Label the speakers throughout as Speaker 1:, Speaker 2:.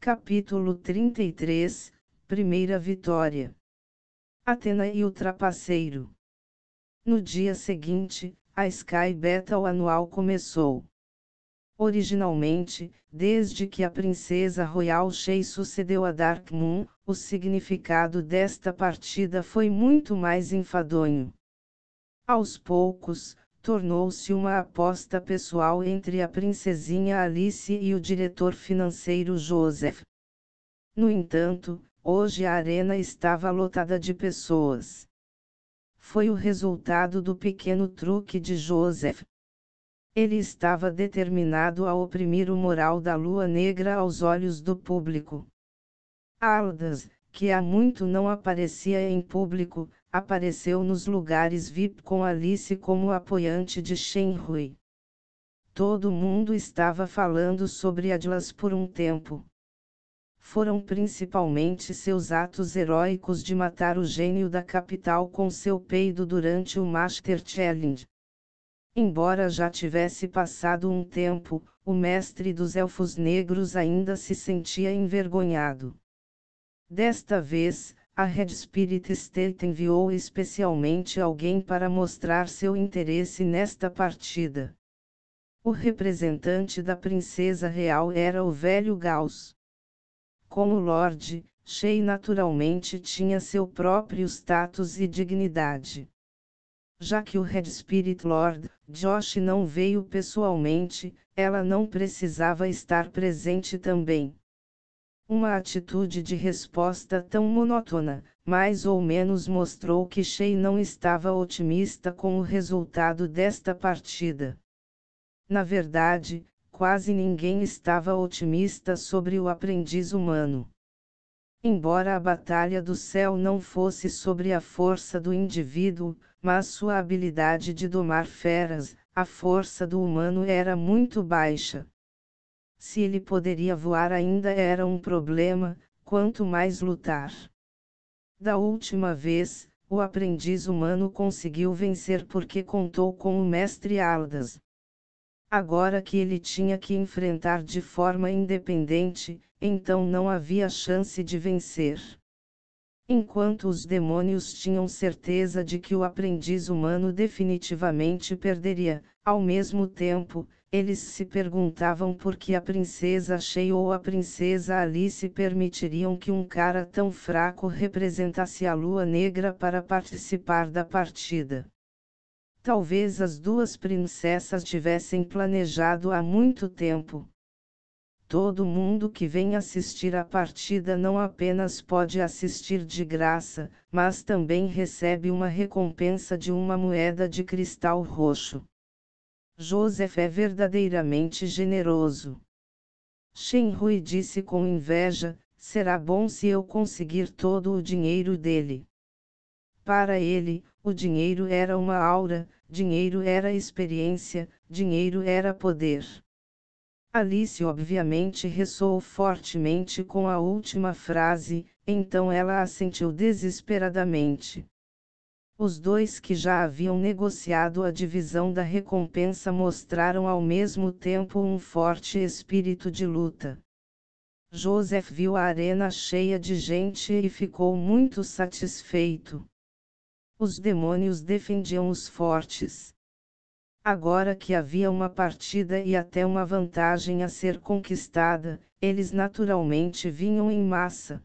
Speaker 1: Capítulo 33, Primeira Vitória. Atena e o Trapaceiro. No dia seguinte, a Sky Battle anual começou. Originalmente, desde que a Princesa Royal Shay sucedeu a Dark Moon, o significado desta partida foi muito mais enfadonho. Aos poucos, tornou-se uma aposta pessoal entre a princesinha Alice e o diretor financeiro Joseph. No entanto, hoje a arena estava lotada de pessoas. Foi o resultado do pequeno truque de Joseph. Ele estava determinado a oprimir o moral da Lua Negra aos olhos do público. Aldous, que há muito não aparecia em público, apareceu nos lugares VIP com Alice como apoiante de Shenhui. Todo mundo estava falando sobre Atlas por um tempo. Foram principalmente seus atos heróicos de matar o gênio da capital com seu peido durante o Master Challenge. Embora já tivesse passado um tempo, o mestre dos Elfos Negros ainda se sentia envergonhado. Desta vez, a Red Spirit State enviou especialmente alguém para mostrar seu interesse nesta partida. O representante da Princesa Real era o velho Gauss. Como Lorde, Shay naturalmente tinha seu próprio status e dignidade. Já que o Red Spirit Lord, Josh, não veio pessoalmente, ela não precisava estar presente também. Uma atitude de resposta tão monótona, mais ou menos mostrou que Shay não estava otimista com o resultado desta partida. Na verdade, quase ninguém estava otimista sobre o aprendiz humano. Embora a Batalha do Céu não fosse sobre a força do indivíduo, mas sua habilidade de domar feras, a força do humano era muito baixa. Se ele poderia voar ainda era um problema, quanto mais lutar. Da última vez, o aprendiz humano conseguiu vencer porque contou com o mestre Aldous. Agora que ele tinha que enfrentar de forma independente, então não havia chance de vencer. Enquanto os demônios tinham certeza de que o aprendiz humano definitivamente perderia, ao mesmo tempo, eles se perguntavam por que a princesa Shay ou a princesa Alice permitiriam que um cara tão fraco representasse a Lua Negra para participar da partida. Talvez as duas princesas tivessem planejado há muito tempo. Todo mundo que vem assistir a partida não apenas pode assistir de graça, mas também recebe uma recompensa de uma moeda de cristal roxo. Joseph é verdadeiramente generoso. Shenhui disse com inveja: será bom se eu conseguir todo o dinheiro dele. Para ele, o dinheiro era uma aura, dinheiro era experiência, dinheiro era poder. Alice obviamente ressoou fortemente com a última frase, então ela assentiu desesperadamente. Os dois que já haviam negociado a divisão da recompensa mostraram ao mesmo tempo um forte espírito de luta. Joseph viu a arena cheia de gente e ficou muito satisfeito. Os demônios defendiam os fortes. Agora que havia uma partida e até uma vantagem a ser conquistada, eles naturalmente vinham em massa.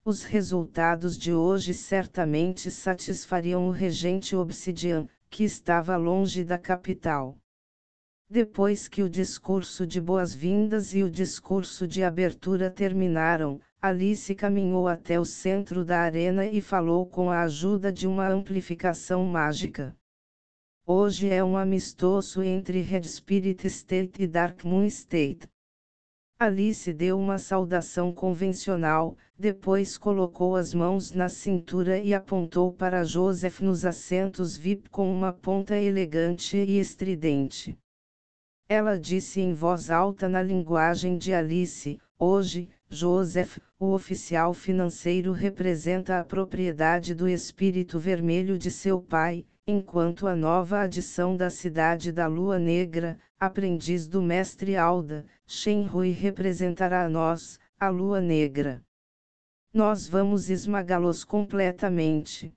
Speaker 1: Os resultados de hoje certamente satisfariam o regente Obsidian, que estava longe da capital. Depois que o discurso de boas-vindas e o discurso de abertura terminaram, Alice caminhou até o centro da arena e falou com a ajuda de uma amplificação mágica. Hoje é um amistoso entre Red Spirit State e Dark Moon State. Alice deu uma saudação convencional, depois colocou as mãos na cintura e apontou para Joseph nos assentos VIP com uma ponta elegante e estridente. Ela disse em voz alta na linguagem de Alice: hoje, Joseph, o oficial financeiro representa a propriedade do espírito vermelho de seu pai, enquanto a nova adição da cidade da Lua Negra, aprendiz do mestre Alda, Shenhui representará a nós, a lua negra. Nós vamos esmagá-los completamente.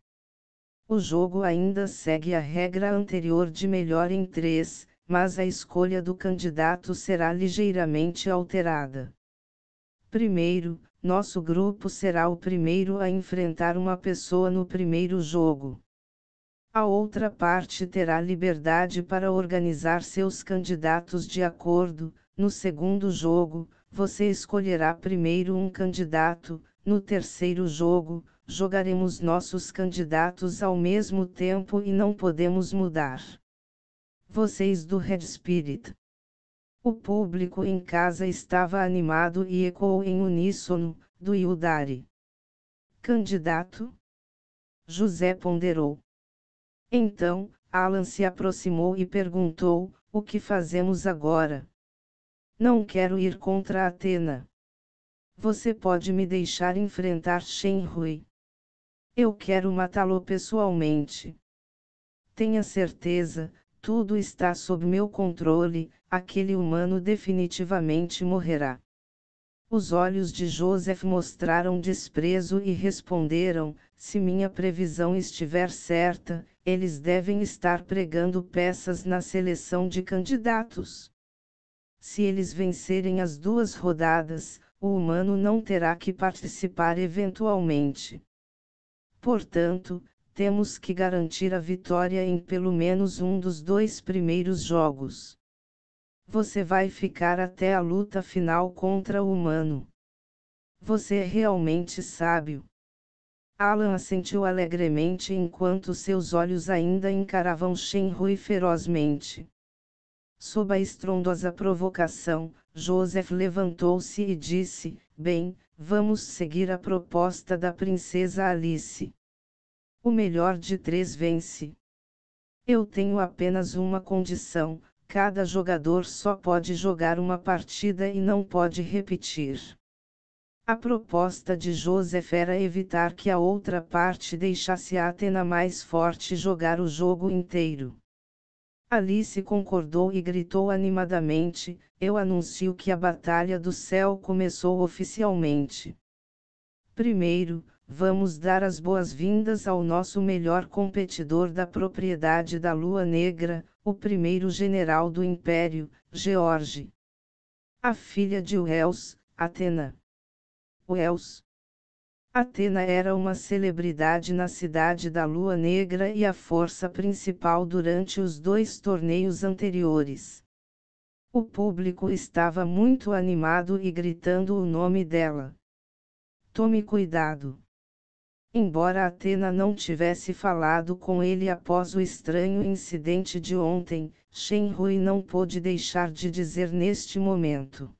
Speaker 1: O jogo ainda segue a regra anterior de melhor em 3, mas a escolha do candidato será ligeiramente alterada. Primeiro, nosso grupo será o primeiro a enfrentar uma pessoa no primeiro jogo. A outra parte terá liberdade para organizar seus candidatos de acordo. No segundo jogo, você escolherá primeiro um candidato. No terceiro jogo, jogaremos nossos candidatos ao mesmo tempo e não podemos mudar. Vocês do Red Spirit. O público em casa estava animado e ecoou em uníssono, do Yudari. Candidato? José ponderou. Então, Alan se aproximou e perguntou, o que fazemos agora? Não quero ir contra Athena. Você pode me deixar enfrentar Shenhui. Eu quero matá-lo pessoalmente. Tenha certeza, tudo está sob meu controle, aquele humano definitivamente morrerá. Os olhos de Joseph mostraram desprezo e responderam, se minha previsão estiver certa, eles devem estar pregando peças na seleção de candidatos. Se eles vencerem as 2 rodadas, o humano não terá que participar eventualmente. Portanto, temos que garantir a vitória em pelo menos um dos 2 primeiros jogos. Você vai ficar até a luta final contra o humano. Você é realmente sábio. Alan assentiu alegremente enquanto seus olhos ainda encaravam Shenhui ferozmente. Sob a estrondosa provocação, Joseph levantou-se e disse, bem, vamos seguir a proposta da princesa Alice. O melhor de 3 vence. Eu tenho apenas uma condição, cada jogador só pode jogar uma partida e não pode repetir. A proposta de Joseph era evitar que a outra parte deixasse a Athena mais forte jogar o jogo inteiro. Alice concordou e gritou animadamente, eu anuncio que a Batalha do Céu começou oficialmente. Primeiro, vamos dar as boas-vindas ao nosso melhor competidor da propriedade da Lua Negra, o primeiro general do Império, George. A filha de Wells, Athena. Wells. Athena era uma celebridade na Cidade da Lua Negra e a força principal durante os 2 torneios anteriores. O público estava muito animado e gritando o nome dela. Tome cuidado. Embora Athena não tivesse falado com ele após o estranho incidente de ontem, Shenhui não pôde deixar de dizer neste momento.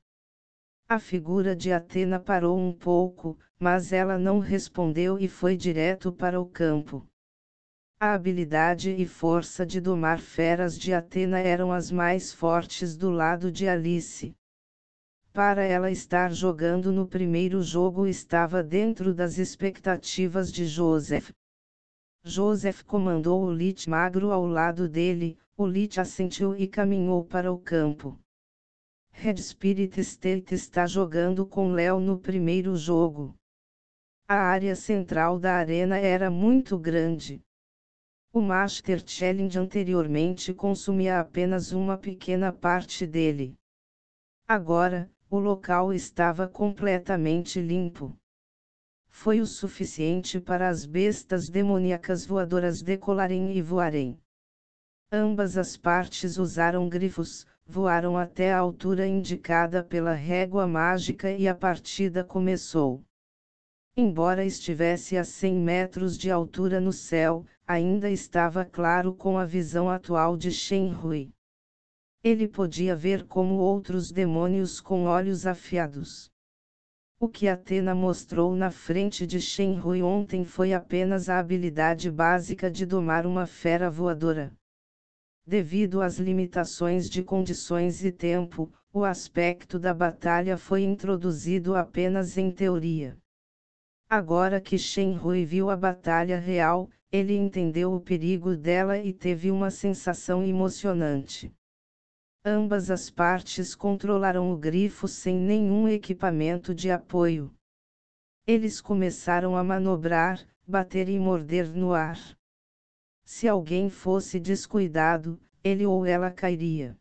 Speaker 1: A figura de Athena parou um pouco, mas ela não respondeu e foi direto para o campo. A habilidade e força de domar feras de Athena eram as mais fortes do lado de Alice. Para ela estar jogando no primeiro jogo estava dentro das expectativas de Joseph. Joseph comandou o Lich magro ao lado dele, o Lich assentiu e caminhou para o campo. Red Spirit State está jogando com Léo no primeiro jogo. A área central da arena era muito grande. O Master Challenge anteriormente consumia apenas uma pequena parte dele. Agora, o local estava completamente limpo. Foi o suficiente para as bestas demoníacas voadoras decolarem e voarem. Ambas as partes usaram grifos, voaram até a altura indicada pela régua mágica e a partida começou. Embora estivesse a 100 metros de altura no céu, ainda estava claro com a visão atual de Shenhui. Ele podia ver como outros demônios com olhos afiados. O que Athena mostrou na frente de Shenhui ontem foi apenas a habilidade básica de domar uma fera voadora. Devido às limitações de condições e tempo, o aspecto da batalha foi introduzido apenas em teoria. Agora que Shenhui viu a batalha real, ele entendeu o perigo dela e teve uma sensação emocionante. Ambas as partes controlaram o grifo sem nenhum equipamento de apoio. Eles começaram a manobrar, bater e morder no ar. Se alguém fosse descuidado, ele ou ela cairia.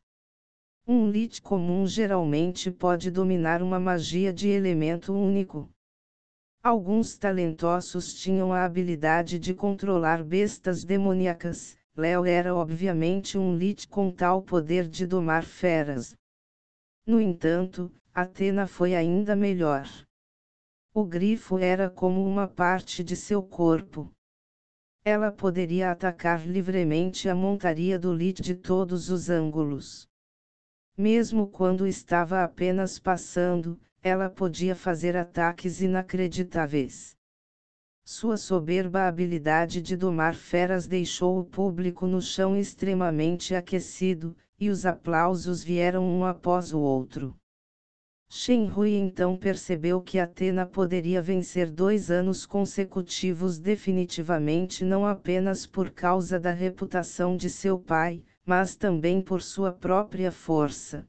Speaker 1: Um Lich comum geralmente pode dominar uma magia de elemento único. Alguns talentosos tinham a habilidade de controlar bestas demoníacas. Léo era obviamente um Lich com tal poder de domar feras. No entanto, Athena foi ainda melhor. O grifo era como uma parte de seu corpo. Ela poderia atacar livremente a montaria do Lich de todos os ângulos. Mesmo quando estava apenas passando, ela podia fazer ataques inacreditáveis. Sua soberba habilidade de domar feras deixou o público no chão extremamente aquecido, e os aplausos vieram um após o outro. Shenhui então percebeu que Athena poderia vencer 2 anos consecutivos definitivamente não apenas por causa da reputação de seu pai, mas também por sua própria força.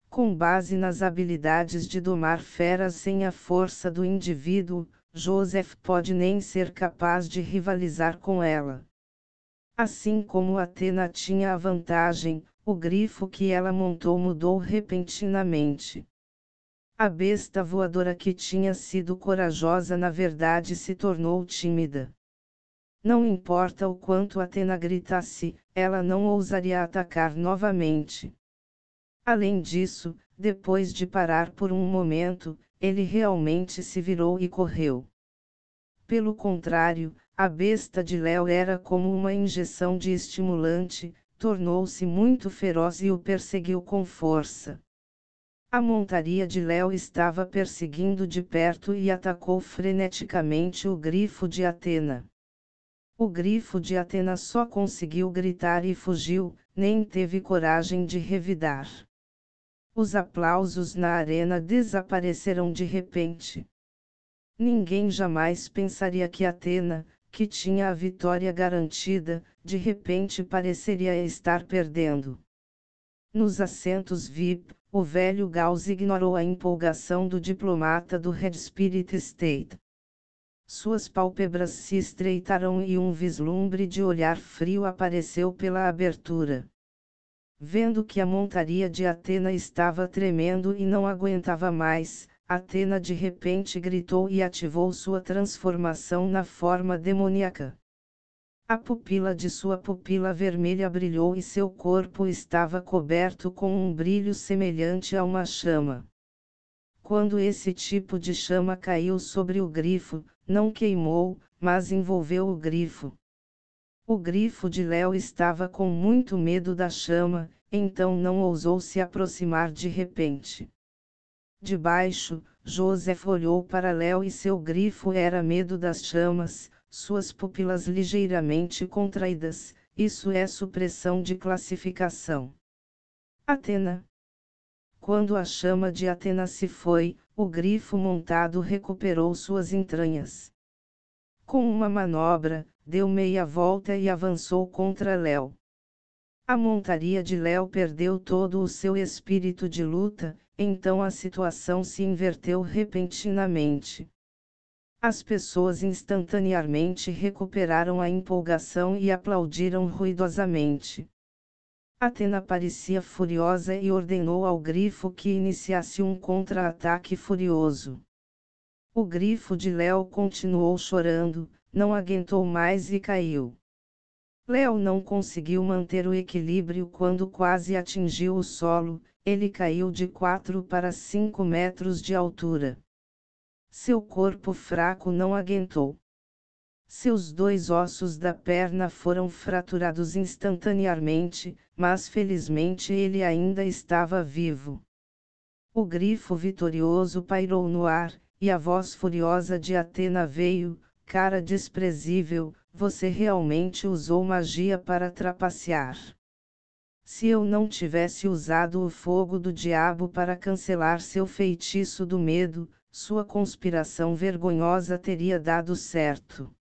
Speaker 1: Com base nas habilidades de domar feras sem a força do indivíduo, Joseph pode nem ser capaz de rivalizar com ela. Assim como Athena tinha a vantagem, o grifo que ela montou mudou repentinamente. A besta voadora que tinha sido corajosa na verdade se tornou tímida. Não importa o quanto Athena gritasse, ela não ousaria atacar novamente. Além disso, depois de parar por um momento, ele realmente se virou e correu. Pelo contrário, a besta de Léo era como uma injeção de estimulante, tornou-se muito feroz e o perseguiu com força. A montaria de Léo estava perseguindo de perto e atacou freneticamente o grifo de Athena. O grifo de Athena só conseguiu gritar e fugiu, nem teve coragem de revidar. Os aplausos na arena desapareceram de repente. Ninguém jamais pensaria que Athena, que tinha a vitória garantida, de repente pareceria estar perdendo. Nos assentos VIP, o velho Gauss ignorou a empolgação do diplomata do Red Spirit State. Suas pálpebras se estreitaram e um vislumbre de olhar frio apareceu pela abertura. Vendo que a montaria de Athena estava tremendo e não aguentava mais, Athena de repente gritou e ativou sua transformação na forma demoníaca. A pupila de sua pupila vermelha brilhou e seu corpo estava coberto com um brilho semelhante a uma chama. Quando esse tipo de chama caiu sobre o grifo, não queimou, mas envolveu o grifo. O grifo de Léo estava com muito medo da chama, então não ousou se aproximar de repente. De baixo, Joseph olhou para Léo e seu grifo era medo das chamas, suas pupilas ligeiramente contraídas, isso é supressão de classificação. Athena. Quando a chama de Athena se foi, o grifo montado recuperou suas entranhas. Com uma manobra, deu meia volta e avançou contra Léo. A montaria de Léo perdeu todo o seu espírito de luta, então a situação se inverteu repentinamente. As pessoas instantaneamente recuperaram a empolgação e aplaudiram ruidosamente. Athena parecia furiosa e ordenou ao grifo que iniciasse um contra-ataque furioso. O grifo de Léo continuou chorando, não aguentou mais e caiu. Léo não conseguiu manter o equilíbrio quando quase atingiu o solo, ele caiu de 4 para 5 metros de altura. Seu corpo fraco não aguentou. Seus 2 ossos da perna foram fraturados instantaneamente, mas felizmente ele ainda estava vivo. O grifo vitorioso pairou no ar, e a voz furiosa de Athena veio: cara desprezível, você realmente usou magia para trapacear. Se eu não tivesse usado o fogo do diabo para cancelar seu feitiço do medo, sua conspiração vergonhosa teria dado certo.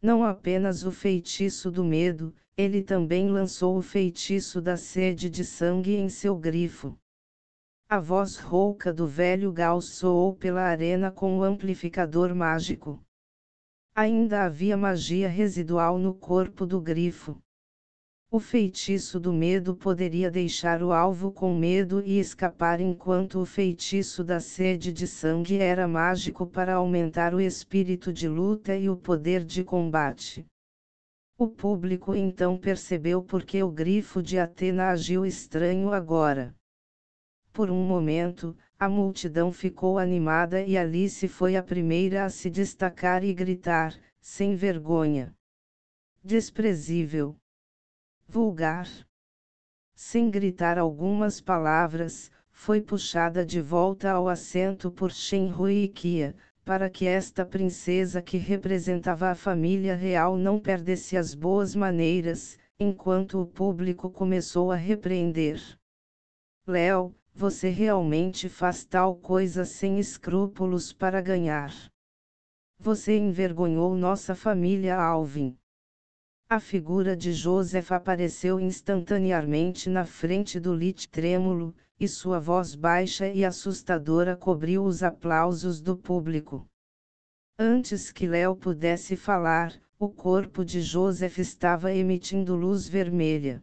Speaker 1: Não apenas o feitiço do medo, ele também lançou o feitiço da sede de sangue em seu grifo. A voz rouca do velho Gauss soou pela arena com o amplificador mágico. Ainda havia magia residual no corpo do grifo. O feitiço do medo poderia deixar o alvo com medo e escapar, enquanto o feitiço da sede de sangue era mágico para aumentar o espírito de luta e o poder de combate. O público então percebeu por que o grifo de Atena agiu estranho agora. Por um momento, a multidão ficou animada e Alice foi a primeira a se destacar e gritar, sem vergonha. Desprezível. Vulgar. Sem gritar algumas palavras, foi puxada de volta ao assento por Shenhui e Kia, para que esta princesa que representava a família real não perdesse as boas maneiras, enquanto o público começou a repreender. Léo, você realmente faz tal coisa sem escrúpulos para ganhar. Você envergonhou nossa família, Alvin. A figura de Joseph apareceu instantaneamente na frente do Lit trêmulo, e sua voz baixa e assustadora cobriu os aplausos do público. Antes que Léo pudesse falar, o corpo de Joseph estava emitindo luz vermelha.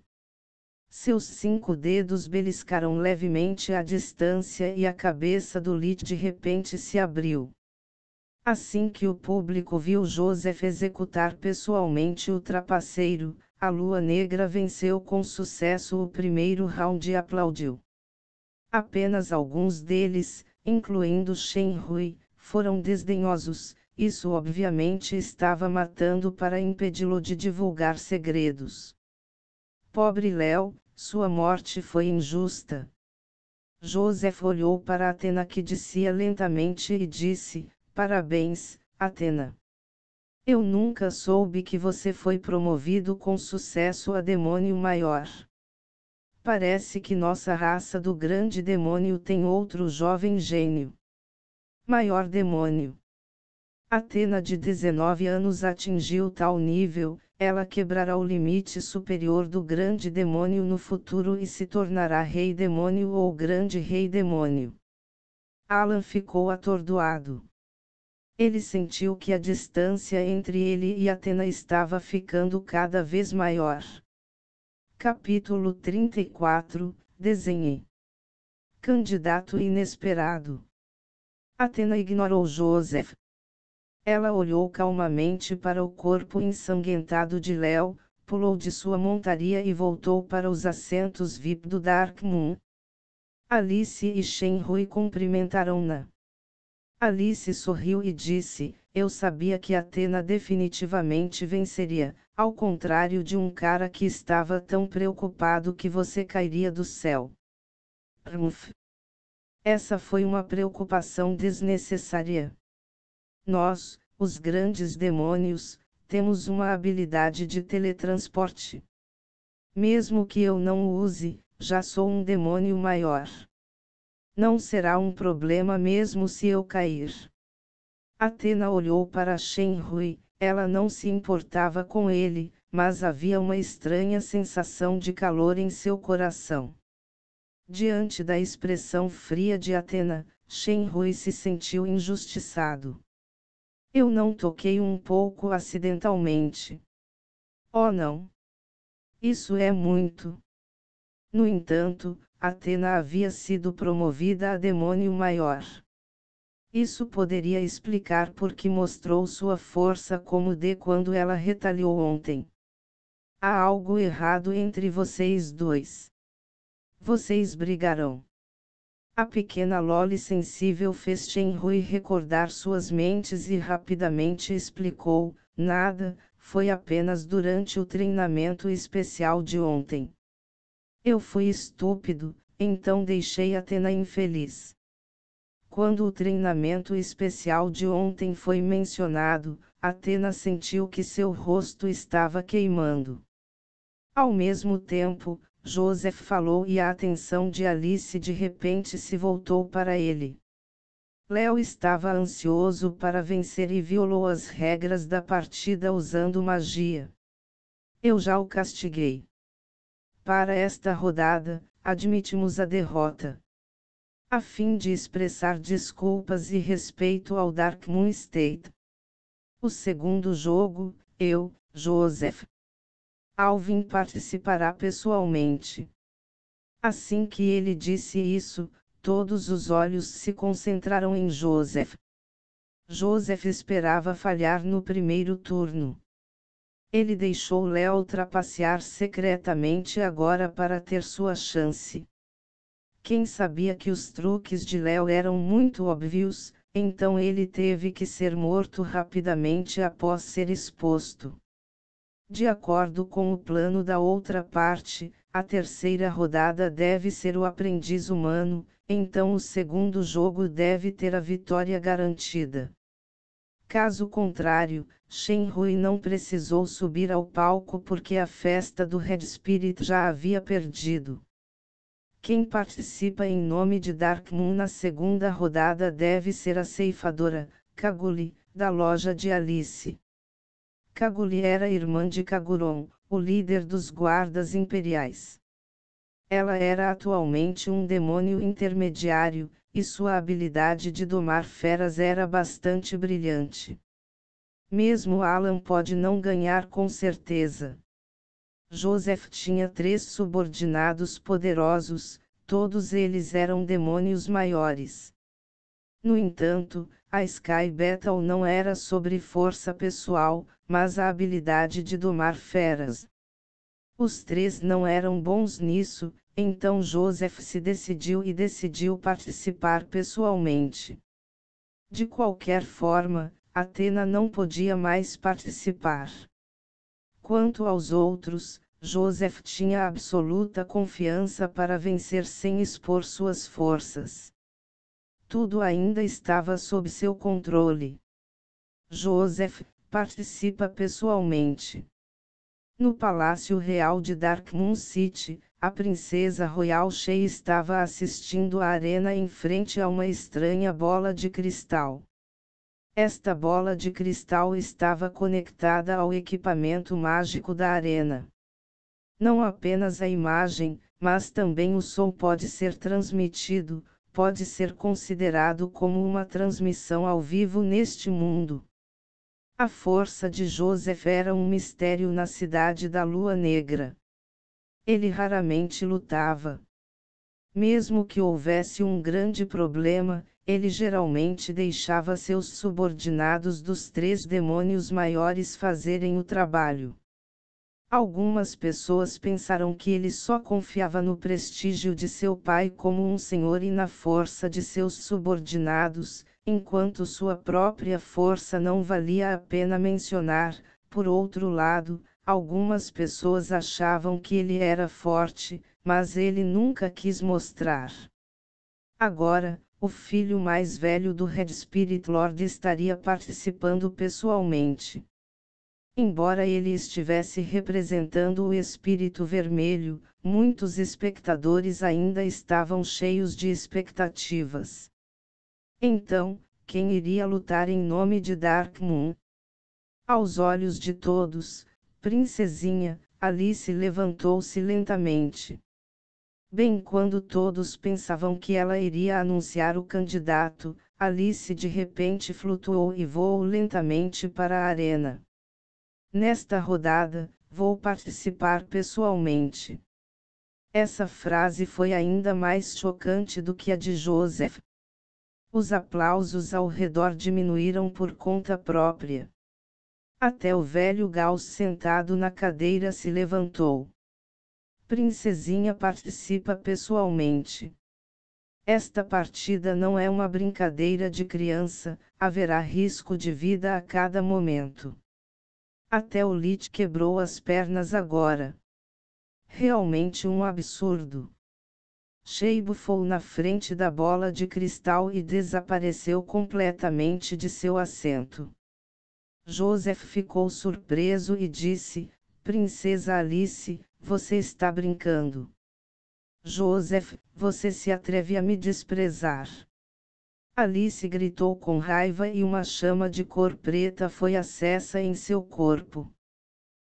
Speaker 1: Seus 5 dedos beliscaram levemente à distância e a cabeça do Lit de repente se abriu. Assim que o público viu Joseph executar pessoalmente o trapaceiro, a Lua Negra venceu com sucesso o primeiro round e aplaudiu. Apenas alguns deles, incluindo Shenhui, foram desdenhosos. Isso obviamente estava matando para impedi-lo de divulgar segredos. Pobre Léo, sua morte foi injusta. Joseph olhou para Atena, que descia lentamente, e disse: Parabéns, Atena. Eu nunca soube que você foi promovido com sucesso a demônio maior. Parece que nossa raça do grande demônio tem outro jovem gênio. Maior demônio. Atena, de 19 anos, atingiu tal nível, ela quebrará o limite superior do grande demônio no futuro e se tornará rei demônio ou grande rei demônio. Alan ficou atordoado. Ele sentiu que a distância entre ele e Atena estava ficando cada vez maior. Capítulo 34, Desenhe. Candidato inesperado. Atena ignorou Joseph. Ela olhou calmamente para o corpo ensanguentado de Léo, pulou de sua montaria e voltou para os assentos VIP do Dark Moon. Alice e Shenhui cumprimentaram-na. Alice sorriu e disse: Eu sabia que Atena definitivamente venceria, ao contrário de um cara que estava tão preocupado que você cairia do céu. Essa foi uma preocupação desnecessária. Nós, os grandes demônios, temos uma habilidade de teletransporte. Mesmo que eu não o use, já sou um demônio maior. Não será um problema mesmo se eu cair. Atena olhou para Shenhui, ela não se importava com ele, mas havia uma estranha sensação de calor em seu coração. Diante da expressão fria de Atena, Shenhui se sentiu injustiçado. Eu não toquei um pouco acidentalmente. Oh não! Isso é muito. No entanto, Atena havia sido promovida a demônio maior. Isso poderia explicar por que mostrou sua força como D quando ela retaliou ontem. Há algo errado entre vocês dois. Vocês brigarão. A pequena Loli sensível fez Shenhui recordar suas mentes e rapidamente explicou: nada, foi apenas durante o treinamento especial de ontem. Eu fui estúpido, então deixei Atena infeliz. Quando o treinamento especial de ontem foi mencionado, Atena sentiu que seu rosto estava queimando. Ao mesmo tempo, Joseph falou e a atenção de Alice de repente se voltou para ele. Léo estava ansioso para vencer e violou as regras da partida usando magia. Eu já o castiguei. Para esta rodada, admitimos a derrota. A fim de expressar desculpas e respeito ao Dark Moon State. O segundo jogo, eu, Joseph Alvin participará pessoalmente. Assim que ele disse isso, todos os olhos se concentraram em Joseph. Joseph esperava falhar no primeiro turno. Ele deixou Léo trapacear secretamente agora para ter sua chance. Quem sabia que os truques de Léo eram muito óbvios, então ele teve que ser morto rapidamente após ser exposto. De acordo com o plano da outra parte, a terceira rodada deve ser o aprendiz humano, então o segundo jogo deve ter a vitória garantida. Caso contrário, Shenhui não precisou subir ao palco porque a festa do Red Spirit já havia perdido. Quem participa em nome de Dark Moon na segunda rodada deve ser a ceifadora, Kaguli, da loja de Alice. Kaguli era irmã de Kaguron, o líder dos guardas imperiais. Ela era atualmente um demônio intermediário, e sua habilidade de domar feras era bastante brilhante. Mesmo Alan pode não ganhar com certeza. Joseph tinha 3 subordinados poderosos, todos eles eram demônios maiores. No entanto, a Sky Battle não era sobre força pessoal, mas a habilidade de domar feras. Os 3 não eram bons nisso, então Joseph se decidiu participar pessoalmente. De qualquer forma, Athena não podia mais participar. Quanto aos outros, Joseph tinha absoluta confiança para vencer sem expor suas forças. Tudo ainda estava sob seu controle. Joseph participa pessoalmente. No Palácio Real de Dark Moon City, a princesa Royal Shea estava assistindo à arena em frente a uma estranha bola de cristal. Esta bola de cristal estava conectada ao equipamento mágico da arena. Não apenas a imagem, mas também o som pode ser transmitido, pode ser considerado como uma transmissão ao vivo neste mundo. A força de Joseph era um mistério na cidade da Lua Negra. Ele raramente lutava. Mesmo que houvesse um grande problema, ele geralmente deixava seus subordinados dos 3 demônios maiores fazerem o trabalho. Algumas pessoas pensaram que ele só confiava no prestígio de seu pai como um senhor e na força de seus subordinados, enquanto sua própria força não valia a pena mencionar. Por outro lado, algumas pessoas achavam que ele era forte, mas ele nunca quis mostrar. Agora, o filho mais velho do Red Spirit Lord estaria participando pessoalmente. Embora ele estivesse representando o Espírito Vermelho, muitos espectadores ainda estavam cheios de expectativas. Então, quem iria lutar em nome de Dark Moon? Aos olhos de todos, princesinha, Alice levantou-se lentamente. Bem quando todos pensavam que ela iria anunciar o candidato, Alice de repente flutuou e voou lentamente para a arena. Nesta rodada, vou participar pessoalmente. Essa frase foi ainda mais chocante do que a de Joseph. Os aplausos ao redor diminuíram por conta própria. Até o velho Gauss sentado na cadeira se levantou. Princesinha participa pessoalmente. Esta partida não é uma brincadeira de criança, haverá risco de vida a cada momento. Até o Lich quebrou as pernas agora. Realmente um absurdo. Shea bufou na frente da bola de cristal e desapareceu completamente de seu assento. Joseph ficou surpreso e disse: Princesa Alice, você está brincando. Joseph, você se atreve a me desprezar. Alice gritou com raiva e uma chama de cor preta foi acesa em seu corpo.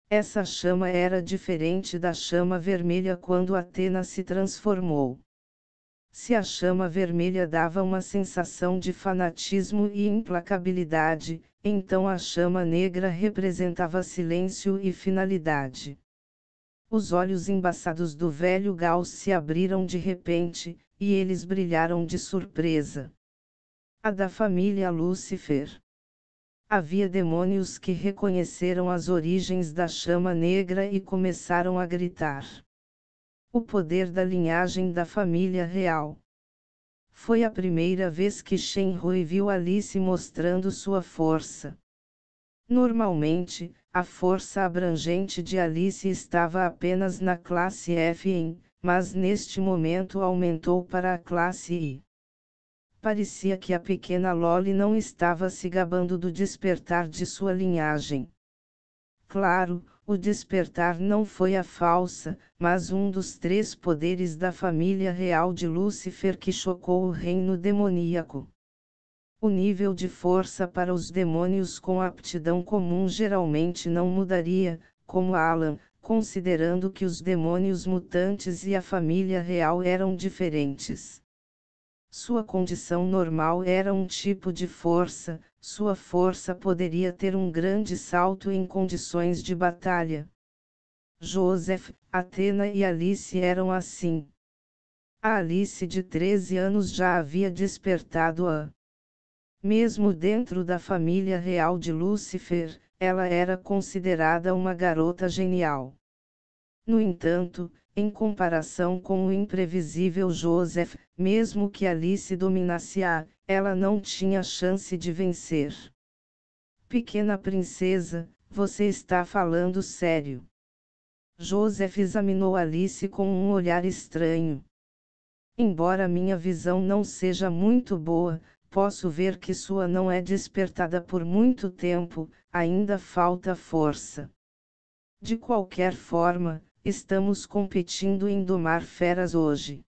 Speaker 1: Essa chama era diferente da chama vermelha quando Atena se transformou. Se a chama vermelha dava uma sensação de fanatismo e implacabilidade, então a chama negra representava silêncio e finalidade. Os olhos embaçados do velho Gauss se abriram de repente, e eles brilharam de surpresa. A da família Lúcifer. Havia demônios que reconheceram as origens da chama negra e começaram a gritar. O poder da linhagem da família real. Foi a primeira vez que Shenhui viu Alice mostrando sua força. Normalmente, a força abrangente de Alice estava apenas na classe F, mas neste momento aumentou para a classe I. Parecia que a pequena Loli não estava se gabando do despertar de sua linhagem. Claro, o despertar não foi a falsa, mas um dos 3 poderes da família real de Lúcifer que chocou o reino demoníaco. O nível de força para os demônios com aptidão comum geralmente não mudaria, como Alan, considerando que os demônios mutantes e a família real eram diferentes. Sua condição normal era um tipo de força, sua força poderia ter um grande salto em condições de batalha. Joseph, Athena e Alice eram assim. A Alice de 13 anos já havia despertado mesmo dentro da família real de Lúcifer, ela era considerada uma garota genial. No entanto, em comparação com o imprevisível Joseph, mesmo que Alice dominasse ela não tinha chance de vencer. Pequena princesa, você está falando sério? Joseph examinou Alice com um olhar estranho. Embora minha visão não seja muito boa, posso ver que sua não é despertada por muito tempo, ainda falta força. De qualquer forma, estamos competindo em domar feras hoje.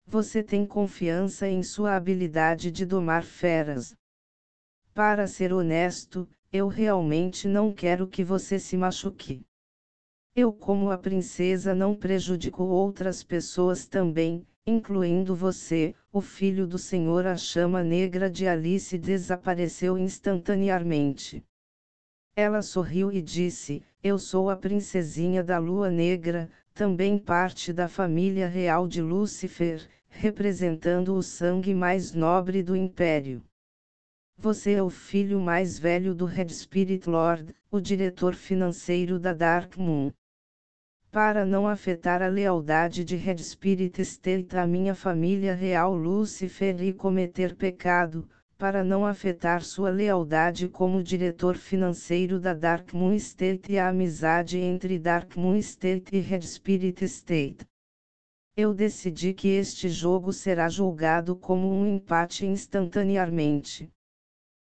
Speaker 1: Você tem confiança em sua habilidade de domar feras? Para ser honesto, eu realmente não quero que você se machuque. Eu, como a princesa, não prejudico outras pessoas também, incluindo você. O filho do Senhor. A chama negra de Alice desapareceu instantaneamente. Ela sorriu e disse: eu sou a princesinha da Lua Negra, também parte da família real de Lúcifer, representando o sangue mais nobre do Império. Você é o filho mais velho do Red Spirit Lord, o diretor financeiro da Dark Moon. Para não afetar a lealdade de Red Spirit State à minha família real Lúcifer e cometer pecado, para não afetar sua lealdade como diretor financeiro da Dark Moon State e a amizade entre Dark Moon State e Red Spirit State. Eu decidi que este jogo será julgado como um empate instantaneamente.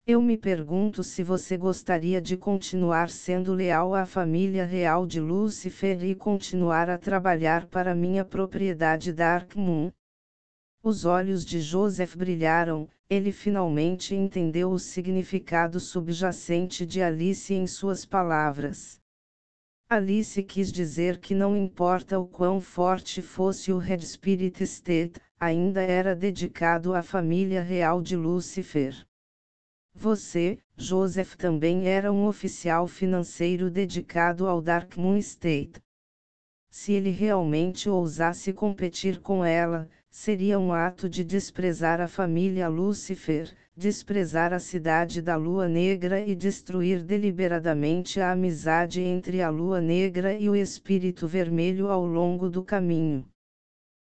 Speaker 1: Eu me pergunto se você gostaria de continuar sendo leal à família real de Lúcifer e continuar a trabalhar para minha propriedade Dark Moon. Os olhos de Joseph brilharam, ele finalmente entendeu o significado subjacente de Alice em suas palavras. Alice quis dizer que não importa o quão forte fosse o Red Spirit State, ainda era dedicado à família real de Lúcifer. Você, Joseph, também era um oficial financeiro dedicado ao Dark Moon State. Se ele realmente ousasse competir com ela, seria um ato de desprezar a família Lúcifer, desprezar a cidade da Lua Negra e destruir deliberadamente a amizade entre a Lua Negra e o Espírito Vermelho ao longo do caminho.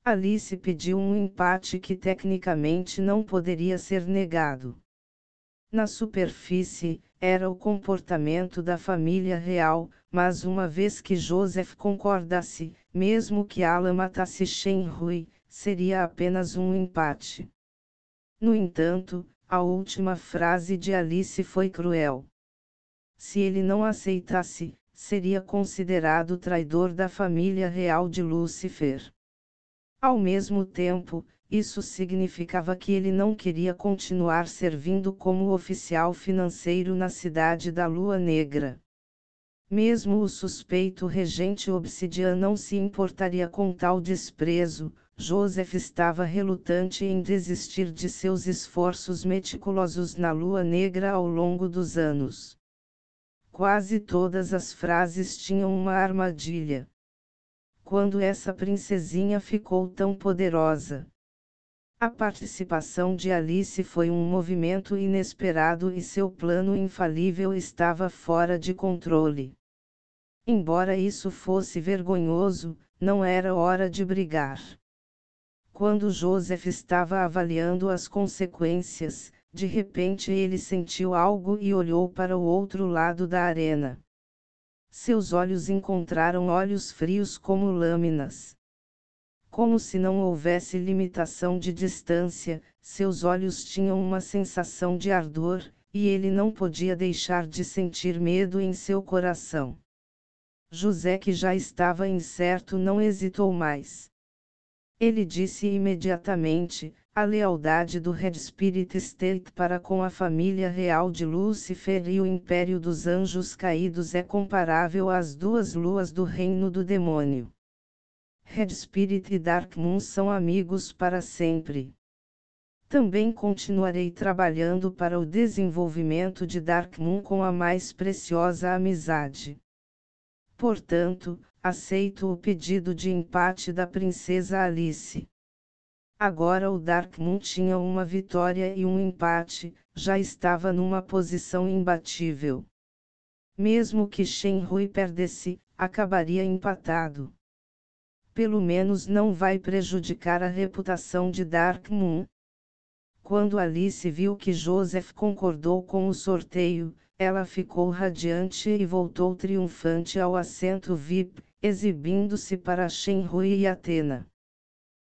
Speaker 1: Alice pediu um empate que tecnicamente não poderia ser negado. Na superfície, era o comportamento da família real, mas uma vez que Joseph concordasse, mesmo que Alan matasse Shenhui, seria apenas um empate. No entanto, a última frase de Alice foi cruel. Se ele não aceitasse, seria considerado traidor da família real de Lúcifer. Ao mesmo tempo, isso significava que ele não queria continuar servindo como oficial financeiro na cidade da Lua Negra. Mesmo o suspeito regente Obsidian não se importaria com tal desprezo. Joseph estava relutante em desistir de seus esforços meticulosos na Lua Negra ao longo dos anos. Quase todas as frases tinham uma armadilha. Quando essa princesinha ficou tão poderosa? A participação de Alice foi um movimento inesperado e seu plano infalível estava fora de controle. Embora isso fosse vergonhoso, não era hora de brigar. Quando Joseph estava avaliando as consequências, de repente ele sentiu algo e olhou para o outro lado da arena. Seus olhos encontraram olhos frios como lâminas. Como se não houvesse limitação de distância, seus olhos tinham uma sensação de ardor, e ele não podia deixar de sentir medo em seu coração. José, que já estava incerto, não hesitou mais. Ele disse imediatamente: a lealdade do Red Spirit State para com a família real de Lúcifer e o Império dos Anjos Caídos é comparável às duas luas do reino do demônio. Red Spirit e Dark Moon são amigos para sempre. Também continuarei trabalhando para o desenvolvimento de Dark Moon com a mais preciosa amizade. Portanto, aceito o pedido de empate da princesa Alice. Agora o Dark Moon tinha uma vitória e um empate, já estava numa posição imbatível. Mesmo que Shenhui perdesse, acabaria empatado. Pelo menos não vai prejudicar a reputação de Dark Moon. Quando Alice viu que Joseph concordou com o sorteio, ela ficou radiante e voltou triunfante ao assento VIP, exibindo-se para Shenhui e Athena.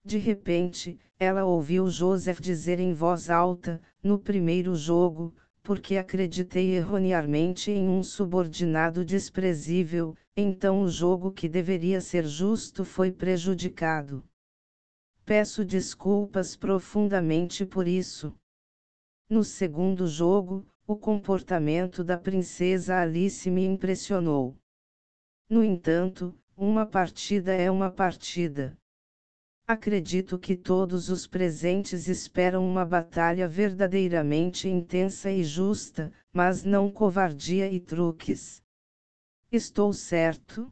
Speaker 1: De repente, ela ouviu Joseph dizer em voz alta: no primeiro jogo, porque acreditei erroneamente em um subordinado desprezível, então o jogo que deveria ser justo foi prejudicado. Peço desculpas profundamente por isso. No segundo jogo, o comportamento da princesa Alice me impressionou. No entanto, uma partida é uma partida. Acredito que todos os presentes esperam uma batalha verdadeiramente intensa e justa, mas não covardia e truques. Estou certo?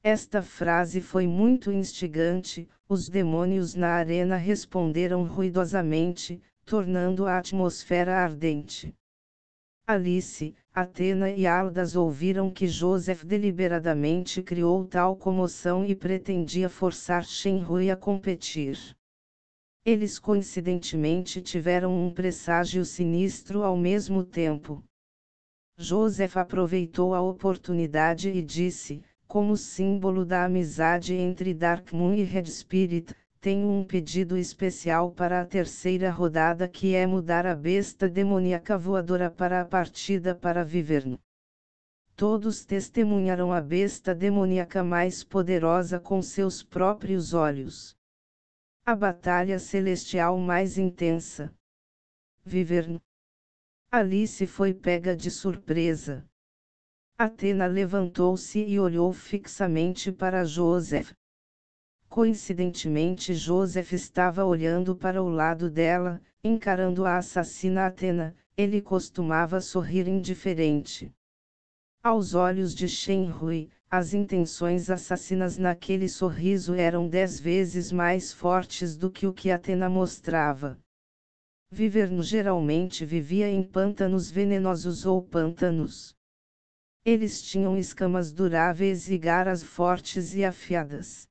Speaker 1: Esta frase foi muito instigante. Os demônios na arena responderam ruidosamente, tornando a atmosfera ardente. Alice, Athena e Ardas ouviram que Joseph deliberadamente criou tal comoção e pretendia forçar Shenhui a competir. Eles coincidentemente tiveram um presságio sinistro ao mesmo tempo. Joseph aproveitou a oportunidade e disse: como símbolo da amizade entre Dark Moon e Red Spirit, tenho um pedido especial para a terceira rodada, que é mudar a besta demoníaca voadora para a partida para Viverno. Todos testemunharam a besta demoníaca mais poderosa com seus próprios olhos. A batalha celestial mais intensa. Viverno. Alice foi pega de surpresa. Athena levantou-se e olhou fixamente para Joseph. Coincidentemente, Joseph estava olhando para o lado dela, encarando a assassina Athena. Ele costumava sorrir indiferente. Aos olhos de Shenhui, as intenções assassinas naquele sorriso eram 10 vezes mais fortes do que o que Athena mostrava. Viverno geralmente vivia em pântanos venenosos ou pântanos. Eles tinham escamas duráveis e garras fortes e afiadas.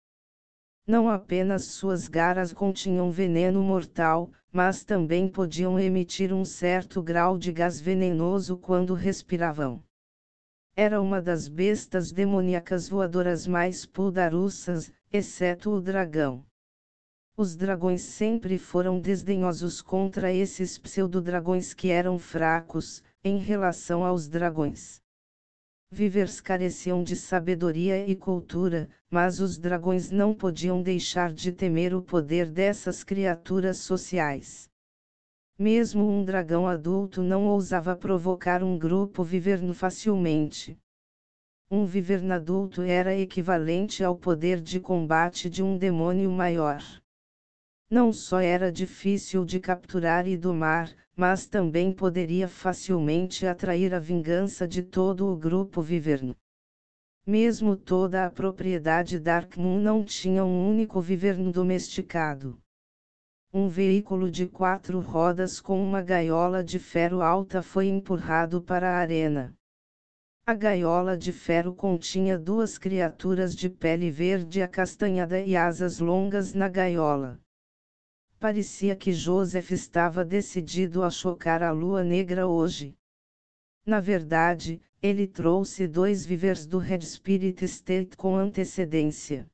Speaker 1: Não apenas suas garras continham veneno mortal, mas também podiam emitir um certo grau de gás venenoso quando respiravam. Era uma das bestas demoníacas voadoras mais poderosas, exceto o dragão. Os dragões sempre foram desdenhosos contra esses pseudo-dragões que eram fracos, em relação aos dragões. Vivers careciam de sabedoria e cultura, mas os dragões não podiam deixar de temer o poder dessas criaturas sociais. Mesmo um dragão adulto não ousava provocar um grupo viverno facilmente. Um Wyvern adulto era equivalente ao poder de combate de um demônio maior. Não só era difícil de capturar e domar, mas também poderia facilmente atrair a vingança de todo o grupo Wyvern. Mesmo toda a propriedade Darkmoon não tinha um único Wyvern domesticado. Um veículo de 4 rodas com uma gaiola de ferro alta foi empurrado para a arena. A gaiola de ferro continha 2 criaturas de pele verde acastanhada e asas longas na gaiola. Parecia que Joseph estava decidido a chocar a lua negra hoje. Na verdade, ele trouxe 2 Wyverns do Red Spirit State com antecedência.